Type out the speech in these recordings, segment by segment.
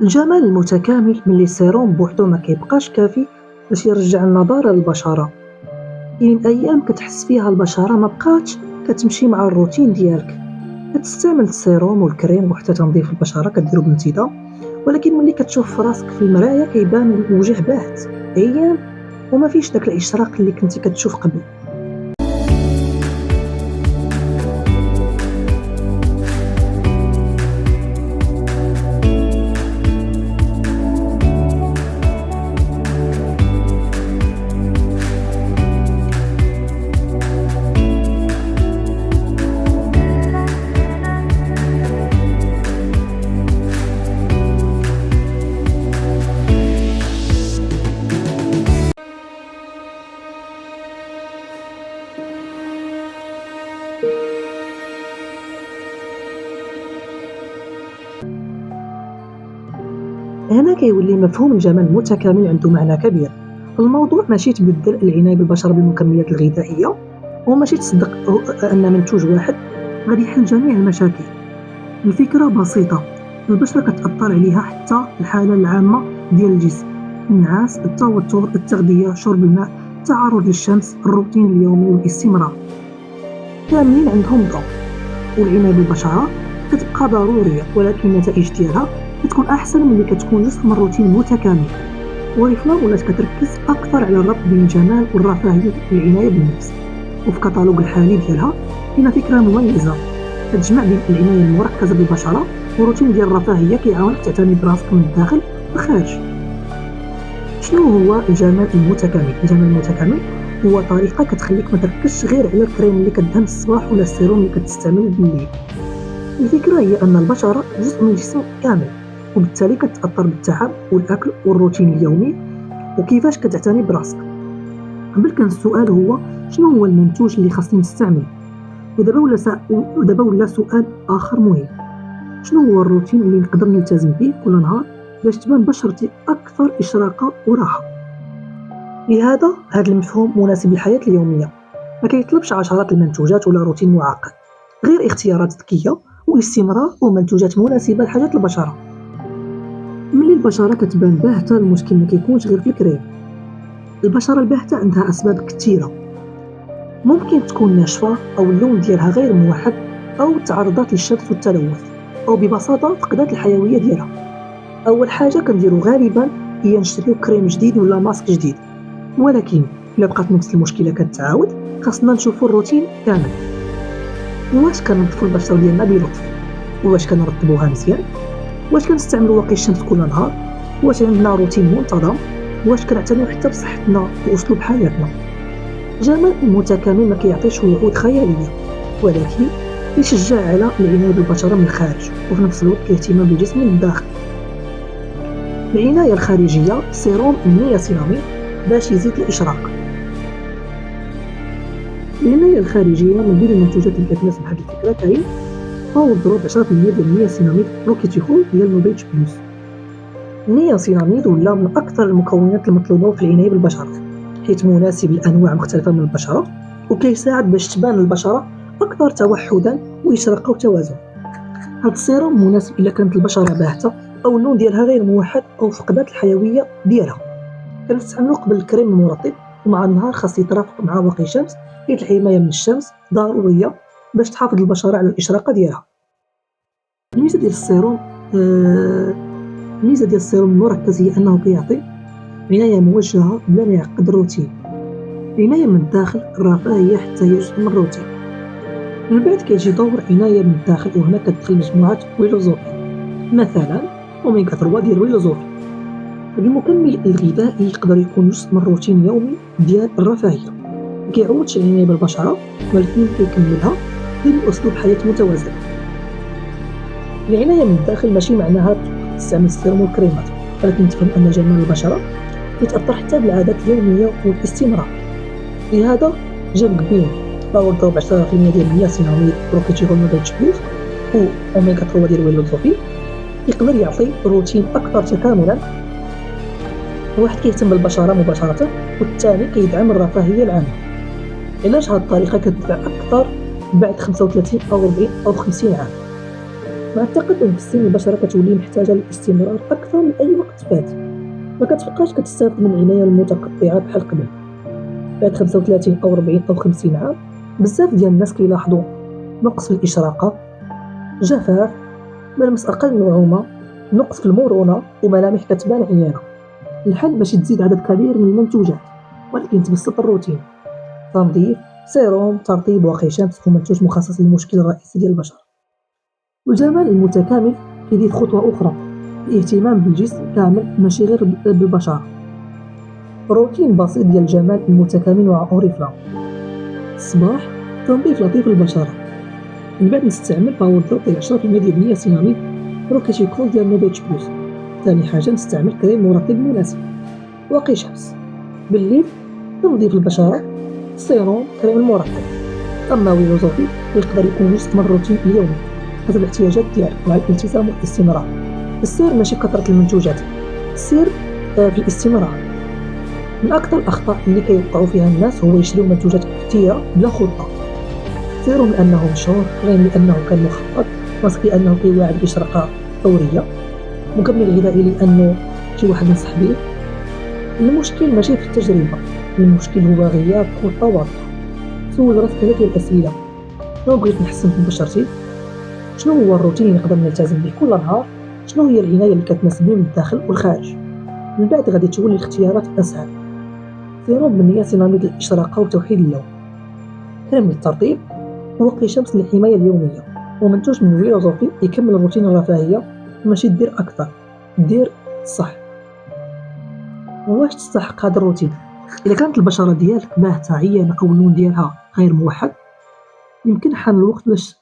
الجمال المتكامل من السيروم بوحدو ما كيبقاش كافي باش يرجع النضارة للبشرة. كاين ايام كتحس فيها البشرة ما بقاتش كتمشي مع الروتين ديالك، كتستعمل السيروم والكريم وحتى تنظيف البشرة كديرو بانتظام، ولكن ملي كتشوف راسك في المرايا كيبان الوجه باهت ايام وما فيش داك الاشراق اللي كنتي كتشوف قبل. هنا كيولي مفهوم الجمال المتكامل عنده معنى كبير. الموضوع ماشي تبدل العناية بالبشرة بالمكملات الغذائية، وماشي تصدق أن منتوج واحد غادي يحل جميع المشاكل. الفكرة بسيطة، البشرة كتأثر عليها حتى الحالة العامة ديال الجسم، النعاس، التوتر، التغذية، شرب الماء، التعرض للشمس، الروتين اليومي والاستمرار، كاملين عندهم دور. والعناية بالبشرة كتبقى ضرورية، ولكن النتائج ديالها كتكون أحسن ملي كتكون جزء من روتين متكامل. وريفلام ولات كتركز أكثر على الربط بين الجمال والرفاهية والعناية بالنفس، وفي كتالوج الحالي ديالها كاينة فكرة مميزة كتجمع بين العناية المركزة بالبشرة وروتين ديال الرفاهية كيعاونك تعتني براسك من الداخل والخارج. شنو هو الجمال المتكامل؟ الجمال المتكامل هو طريقة كتخليك ما تركزش غير على الكريم اللي كدهن الصباح ولا السيروم اللي كتستعمل بالليل. الفكرة هي أن البشرة جزء من الجسم كامل، وبالتالي كتأثر بالتعب والأكل والروتين اليومي وكيفاش كتعتني براسك. قبل كان السؤال هو شنو هو المنتوج اللي خاصني نستعمل، ودابا ولا سؤال آخر مهم، شنو هو الروتين اللي نقدر نلتزم به كل نهار باش تبان بشرتي أكثر إشراقة وراحة. لهذا هذا المفهوم مناسب للحياة اليومية، ما كيطلبش عشرات المنتوجات ولا روتين معقد، غير اختيارات ذكية واستمرار ومنتوجات مناسبة لحاجات البشرة. ملي البشرة كتبان باهتة المشكل ما كيكونش غير في الكريم. البشرة الباهتة عندها أسباب كثيرة، ممكن تكون ناشفة أو اللون ديالها غير موحد أو تعرضات للشمس والتلوث أو ببساطة فقدات الحيوية ديالها. أول حاجة كنديرو غالبا هي نشريو كريم جديد ولا ماسك جديد، ولكن إلا بقات نفس المشكلة كتعاود خاصنا نشوفو الروتين كامل. واش كنظفو البشرة ديالنا بلطف؟ واش كنرطبوها مزيان؟ واش كنستعملوا واقي الشمس كل نهار؟ واش عندنا روتين منتظم؟ واش كنعتنيو حتى بصحتنا واسلوب حياتنا؟ الجمال المتكامل ما كيعطيش وعود خياليه، ولكن يشجع على العنايه بالبشره من الخارج وفي نفس الوقت الاهتمام بالجسم من الداخل. العنايه الخارجيه سيروم النياسيناميد باش يزيد الاشراق. العنايه الخارجيه من بين المنتوجات اللي كتناسب هذه الفكره كاين باودر 10% ديال النياسيناميد بروكيتيكول ديال نوبيتش بلوس. النياسيناميد ولا من اكثر المكونات المطلوبه في العنايه بالبشره، حيث مناسب لانواع مختلفه من البشره وكيساعد باش تبان البشره اكثر توحدا واشراقه وتوازن. هذا السيروم مناسب الا كانت البشره باهته او اللون ديالها غير موحد او فقدات الحيويه ديالها. كنستعملو قبل الكريم المرطب، ومع النهار خاص يترافق مع واقي الشمس، حيث الحمايه من الشمس ضروريه باش تحافظ البشره على الاشراقه ديالها. الميزه ديال السيروم المركز هي انه كيعطي عنايه موجهه بلا ما يعقد الروتين، عنايه من الداخل، الرفاهيه حتى هي جزء من الروتين. من بعد كيجي دور عنايه من الداخل، وهنا كتدخل مجموعه ويلوزوفي، مثلا اوميغا 3 ديال ويلوزوفي. المكمل الغذائي يقدر يكون جزء من الروتين اليومي ديال الرفاهيه، ما كيعوضش العنايه بالبشره ولكن كيكملها بأسلوب حياه متوازن. العنايه من الداخل ماشي معناها تستعمل السيروم والكريمات، ولكن تفهم ان جمال البشره يتاثر حتى بالعادات اليوميه والاستمرار. لهذا جمع بين باودر 10% ديال النياسيناميد بروكيتيكول نوبيتش بلوس و اوميغا 3 ديال ويلوزوفي يقدر يعطي روتين اكثر تكاملا. واحد كيهتم بالبشره مباشره والثاني كيدعم الرفاهيه العامه. علاش هاد الطريقه كتدفع اكثر بعد 35 او 40 او 50 عام؟ مع التقدم في السن البشرة كتولي محتاجة للاستمرار أكثر من أي وقت فات، ما كتبقاش كتستافد من العناية المتقطعة بحال قبل. بعد 35 أو 40 أو 50 عام بزاف ديال الناس كيلاحظوا نقص في الإشراقة، جفاف، ملمس أقل نعومة، نقص في المرونة وملامح كتبان عيانة. الحل ماشي تزيد عدد كبير من المنتوجات، ولكن تبسط الروتين: تنظيف، سيروم، ترطيب، واقي شمس ومنتوج مخصص للمشكل الرئيسي ديال البشر. والجمال المتكامل كيزيد خطوة أخرى: الاهتمام بالجسم كامل ماشي غير بالبشرة. روتين بسيط ديال الجمال المتكامل مع أوريفلام. الصباح تنظيف لطيف للبشرة، من بعد نستعمل باودر ديال 10% ديال النياسيناميد بروكيتيكول ديال نوفيتش بلوس. ثاني حاجة نستعمل كريم مرطب مناسب، واقي شمس. بالليل تنظيف البشرة، سيروم، كريم المرطب. أما ويلوزوفي يقدر يكون جزء من الروتين اليومي حسب الاحتياجات ديالك مع الالتزام والاستمرار. السر ماشي كثرة المنتوجات، السر في الاستمرار. من أكثر الأخطاء اللي كيوقعوا فيها الناس هو يشريو منتوجات كثيرة بلا خطة. سيروم لأنه مشهور، كريم لأنه كان مخفض، ماسك لأنه كيواعد بإشراقة فورية، مكمل غذائي لأنه شي واحد نصح بيه. المشكل ماشي في التجربة، المشكل هو غياب خطة واضحة. سول راسك هذه الأسئلة: شنو بغيت نحسن في بشرتي؟ شنو هو الروتين اللي نقدر نلتزم به كل نهار؟ شنو هي العناية اللي كتناسبني من الداخل والخارج؟ من بعد غادي تولي الاختيارات أسهل. سيروم بالنياسيناميد للإشراقة وتوحيد اللون، كريم للترطيب، واقي شمس للحماية اليومية، ومنتوج من فيلوزوفي يكمل روتين الرفاهية. ماشي دير أكثر، دير صح. واش تستحق هذا الروتين؟ إذا كانت البشرة ديالك باهتة، عيانة، أو اللون ديالها غير موحد، يمكن حان الوقت باش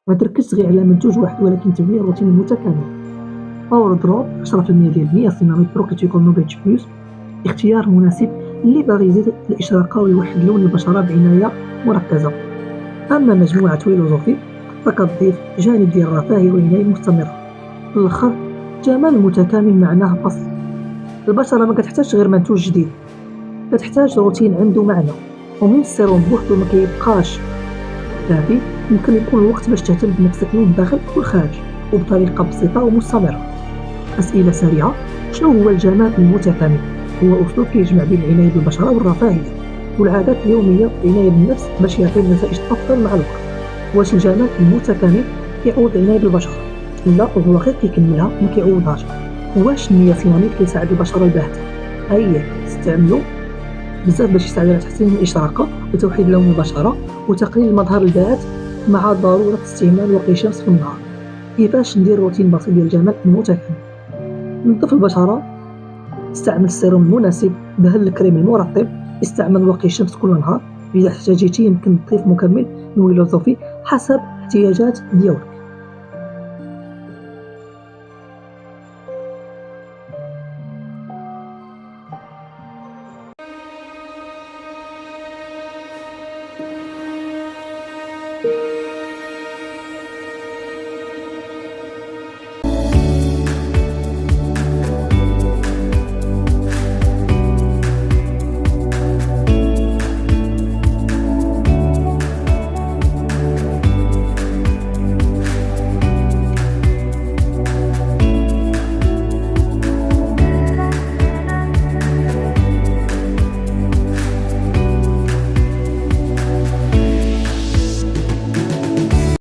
ما تركزش غير على منتوج واحد، ولكن تبني الروتين المتكامل. باور دروب 10% ديال النياسيناميد بروكيتيكول نوفيتش بلوس، اختيار مناسب اللي باغي يزيد الإشراقة ويوحد لون البشرة بعناية مركزة. أما مجموعة ويلوزوفي فكتضيف جانب ديال الرفاهية والعناية المستمرة. في الآخر، جمال متكامل معناه فصل. البشرة ما كتحتاج غير منتوج جديد، كتحتاج روتين عنده معنى. ومن السيروم بوحدو ما كيبقاش كافي، يمكن يكون الوقت باش تهتم بنفسك من الداخل والخارج وبطريقة بسيطة ومستمرة. أسئلة سريعة: شنو هو الجمال المتكامل؟ هو أسلوب كيجمع بين العناية بالبشرة والرفاهية والعادات اليومية والعناية بالنفس باش يعطي نتائج أفضل مع الوقت. واش الجمال المتكامل كيعوض العناية بالبشرة؟ لا، هو غير كيكملها ما كيعوضهاش. واش النياسيناميد كيساعد البشرة الباهتة؟ أيه، استعملوا بزاف باش يساعد على تحسين الإشراقة وتوحيد لون البشرة وتقليل المظهر الباهت، مع ضرورة استعمال واقي شمس في النهار. كيفاش ندير روتين بسيط ديال الجمال المتكامل؟ نظف البشرة، استعمل السيروم المناسب، دهن الكريم المرطب، استعمل واقي الشمس كل نهار. إذا احتاجيتي يمكن تضيف مكمل من ويلوزوفي حسب احتياجات ديالك.